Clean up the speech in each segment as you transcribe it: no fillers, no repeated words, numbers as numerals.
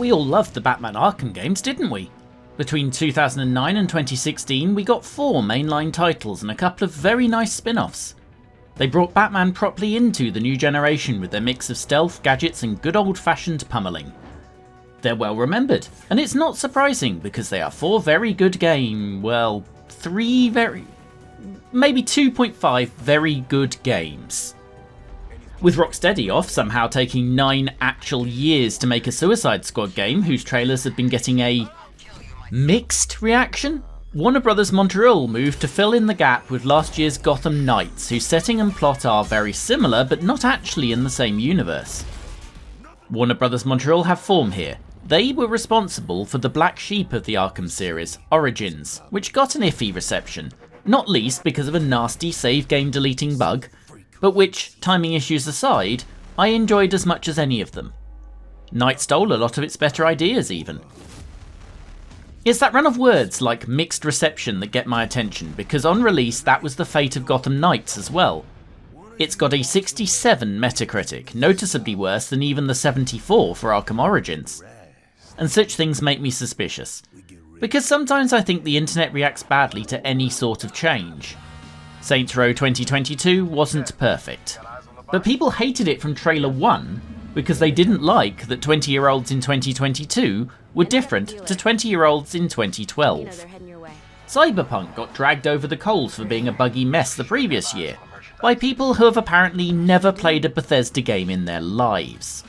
We all loved the Batman Arkham games, didn't we? Between 2009 and 2016, we got 4 mainline titles and a couple of very nice spin-offs. They brought Batman properly into the new generation with their mix of stealth, gadgets and good old-fashioned pummeling. They're well remembered, and it's not surprising because they are 4 very good maybe 2.5 very good games. With Rocksteady off, somehow taking 9 actual years to make a Suicide Squad game whose trailers have been getting a mixed reaction, Warner Bros. Montreal moved to fill in the gap with last year's Gotham Knights, whose setting and plot are very similar but not actually in the same universe. Warner Bros. Montreal have form here. They were responsible for the black sheep of the Arkham series, Origins, which got an iffy reception, not least because of a nasty save game deleting bug, but which, timing issues aside, I enjoyed as much as any of them. Knight stole a lot of its better ideas even. It's that run of words like mixed reception that get my attention, because on release that was the fate of Gotham Knights as well. It's got a 67 Metacritic, noticeably worse than even the 74 for Arkham Origins. And such things make me suspicious, because sometimes I think the internet reacts badly to any sort of change. Saints Row 2022 wasn't perfect, but people hated it from trailer 1 because they didn't like that 20-year-olds in 2022 were different to 20-year-olds in 2012. Cyberpunk got dragged over the coals for being a buggy mess the previous year, by people who have apparently never played a Bethesda game in their lives.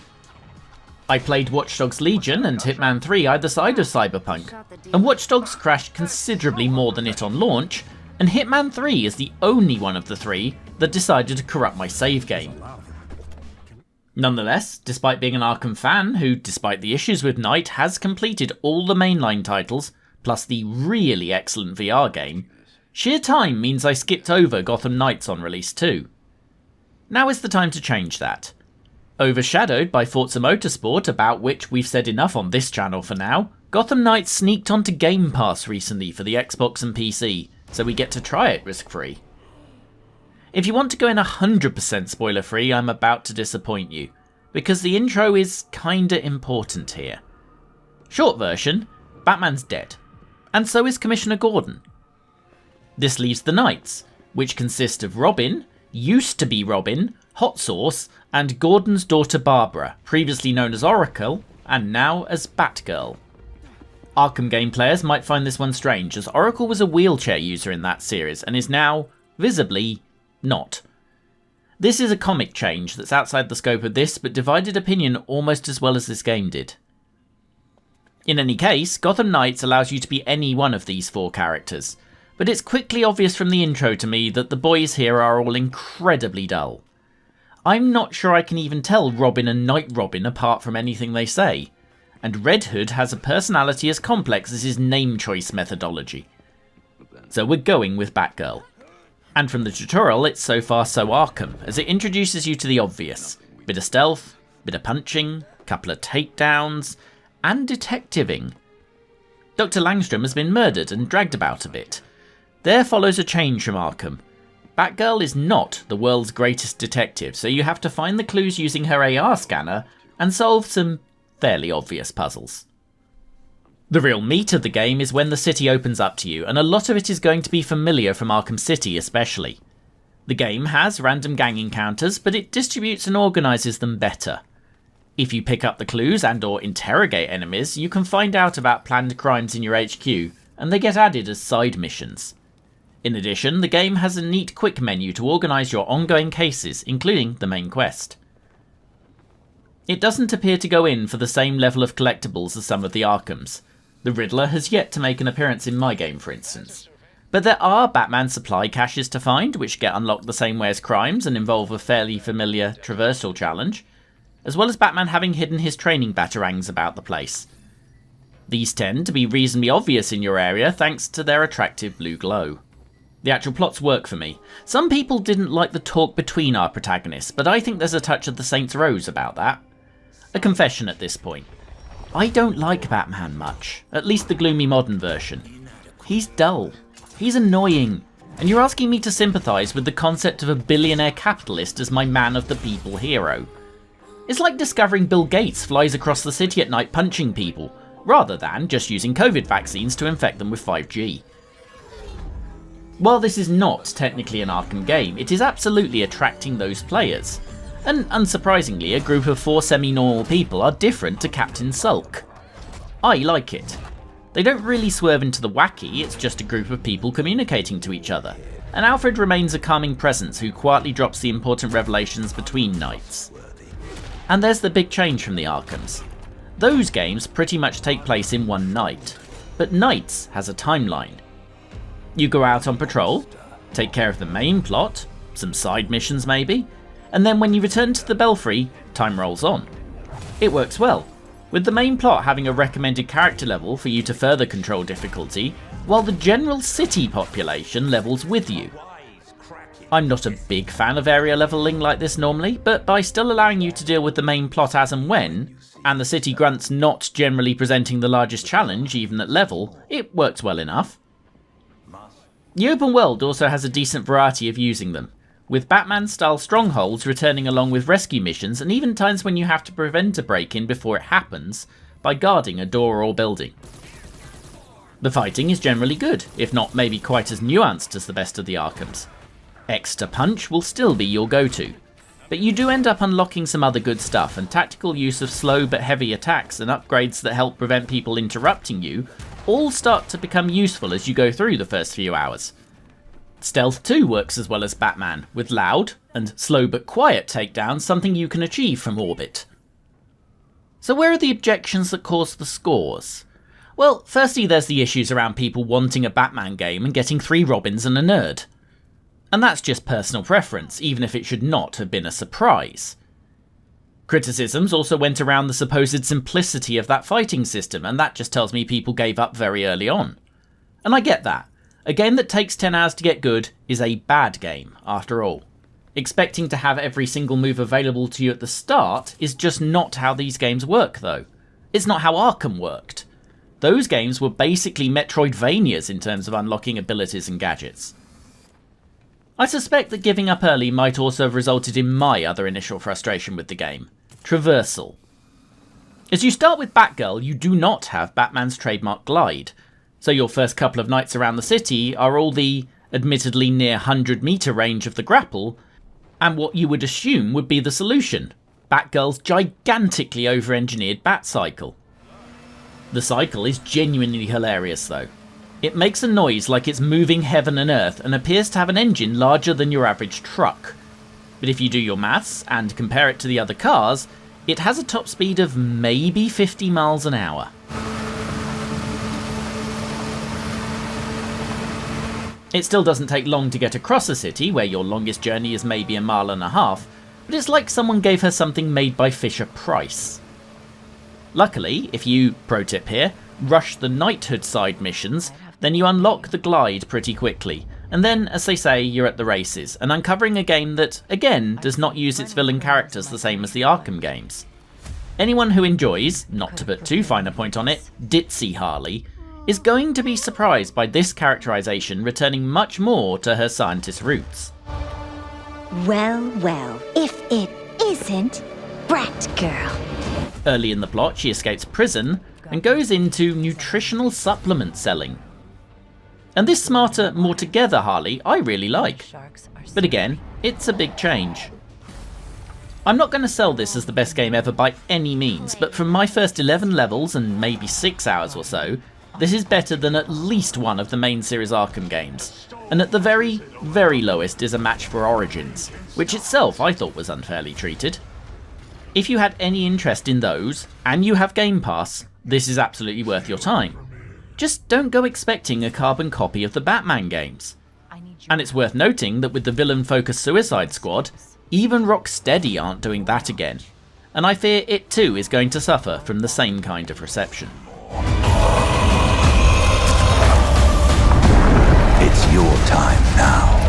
I played Watch Dogs Legion and Hitman 3 either side of Cyberpunk, and Watch Dogs crashed considerably more than it on launch, and Hitman 3 is the only one of the 3 that decided to corrupt my save game. Nonetheless, despite being an Arkham fan who, despite the issues with Knight, has completed all the mainline titles, plus the really excellent VR game, sheer time means I skipped over Gotham Knights on release too. Now is the time to change that. Overshadowed by Forza Motorsport, about which we've said enough on this channel for now, Gotham Knights sneaked onto Game Pass recently for the Xbox and PC, so we get to try it risk-free. If you want to go in 100% spoiler-free, I'm about to disappoint you, because the intro is kinda important here. Short version, Batman's dead, and so is Commissioner Gordon. This leaves the Knights, which consist of Robin, used to be Robin, Hot Sauce, and Gordon's daughter Barbara, previously known as Oracle, and now as Batgirl. Arkham game players might find this one strange, as Oracle was a wheelchair user in that series, and is now, visibly, not. This is a comic change that's outside the scope of this, but divided opinion almost as well as this game did. In any case, Gotham Knights allows you to be any one of these 4 characters, but it's quickly obvious from the intro to me that the boys here are all incredibly dull. I'm not sure I can even tell Robin and Night Robin apart from anything they say, and Red Hood has a personality as complex as his name choice methodology. So we're going with Batgirl. And from the tutorial, it's so far so Arkham, as it introduces you to the obvious. Bit of stealth, bit of punching, couple of takedowns, and detectiving. Dr. Langstrom has been murdered and dragged about a bit. There follows a change from Arkham. Batgirl is not the world's greatest detective, so you have to find the clues using her AR scanner and solve some fairly obvious puzzles. The real meat of the game is when the city opens up to you, and a lot of it is going to be familiar from Arkham City especially. The game has random gang encounters, but it distributes and organises them better. If you pick up the clues and or interrogate enemies, you can find out about planned crimes in your HQ, and they get added as side missions. In addition, the game has a neat quick menu to organise your ongoing cases, including the main quest. It doesn't appear to go in for the same level of collectibles as some of the Arkhams. The Riddler has yet to make an appearance in my game, for instance. But there are Batman supply caches to find, which get unlocked the same way as crimes and involve a fairly familiar traversal challenge, as well as Batman having hidden his training batarangs about the place. These tend to be reasonably obvious in your area thanks to their attractive blue glow. The actual plots work for me. Some people didn't like the talk between our protagonists, but I think there's a touch of the Saints Rose about that. A confession at this point. I don't like Batman much, at least the gloomy modern version. He's dull, he's annoying, and you're asking me to sympathise with the concept of a billionaire capitalist as my man of the people hero. It's like discovering Bill Gates flies across the city at night punching people, rather than just using COVID vaccines to infect them with 5G. While this is not technically an Arkham game, it is absolutely attracting those players. And unsurprisingly, a group of 4 semi-normal people are different to Captain Sulk. I like it. They don't really swerve into the wacky, it's just a group of people communicating to each other. And Alfred remains a calming presence who quietly drops the important revelations between nights. And there's the big change from the Arkhams. Those games pretty much take place in one night, but Knights has a timeline. You go out on patrol, take care of the main plot, some side missions maybe, and then when you return to the Belfry, time rolls on. It works well, with the main plot having a recommended character level for you to further control difficulty, while the general city population levels with you. I'm not a big fan of area leveling like this normally, but by still allowing you to deal with the main plot as and when, and the city grunts not generally presenting the largest challenge even at level, it works well enough. The open world also has a decent variety of using them, with Batman-style strongholds returning along with rescue missions and even times when you have to prevent a break-in before it happens by guarding a door or building. The fighting is generally good, if not maybe quite as nuanced as the best of the Arkhams. Extra Punch will still be your go-to, but you do end up unlocking some other good stuff, and tactical use of slow but heavy attacks and upgrades that help prevent people interrupting you all start to become useful as you go through the first few hours. Stealth too works as well as Batman, with loud and slow but quiet takedowns something you can achieve from orbit. So where are the objections that cause the scores? Well, firstly there's the issues around people wanting a Batman game and getting 3 Robins and a nerd. And that's just personal preference, even if it should not have been a surprise. Criticisms also went around the supposed simplicity of that fighting system, and that just tells me people gave up very early on. And I get that. A game that takes 10 hours to get good is a bad game, after all. Expecting to have every single move available to you at the start is just not how these games work though. It's not how Arkham worked. Those games were basically Metroidvanias in terms of unlocking abilities and gadgets. I suspect that giving up early might also have resulted in my other initial frustration with the game, traversal. As you start with Batgirl, you do not have Batman's trademark glide, so your first couple of nights around the city are all the, admittedly near 100-metre range of the grapple, and what you would assume would be the solution, Batgirl's gigantically over-engineered Bat Cycle. The cycle is genuinely hilarious though. It makes a noise like it's moving heaven and earth and appears to have an engine larger than your average truck. But if you do your maths and compare it to the other cars, it has a top speed of maybe 50 miles an hour. It still doesn't take long to get across a city, where your longest journey is maybe 1.5 miles, but it's like someone gave her something made by Fisher-Price. Luckily, if you, pro tip here, rush the knighthood side missions, then you unlock the glide pretty quickly, and then, as they say, you're at the races, and uncovering a game that, again, does not use its villain characters the same as the Arkham games. Anyone who enjoys, not to put too fine a point on it, ditzy Harley, is going to be surprised by this characterisation returning much more to her scientist roots. Well, well, if it isn't Batgirl. Early in the plot, she escapes prison and goes into nutritional supplement selling. And this smarter, more together Harley I really like. But again, it's a big change. I'm not going to sell this as the best game ever by any means, but from my first 11 levels and maybe 6 hours or so, this is better than at least one of the main series Arkham games. And at the very, very lowest is a match for Origins, which itself I thought was unfairly treated. If you had any interest in those, and you have Game Pass, this is absolutely worth your time. Just don't go expecting a carbon copy of the Batman games. And it's worth noting that with the villain-focused Suicide Squad, even Rocksteady aren't doing that again, and I fear it too is going to suffer from the same kind of reception. It's your time now.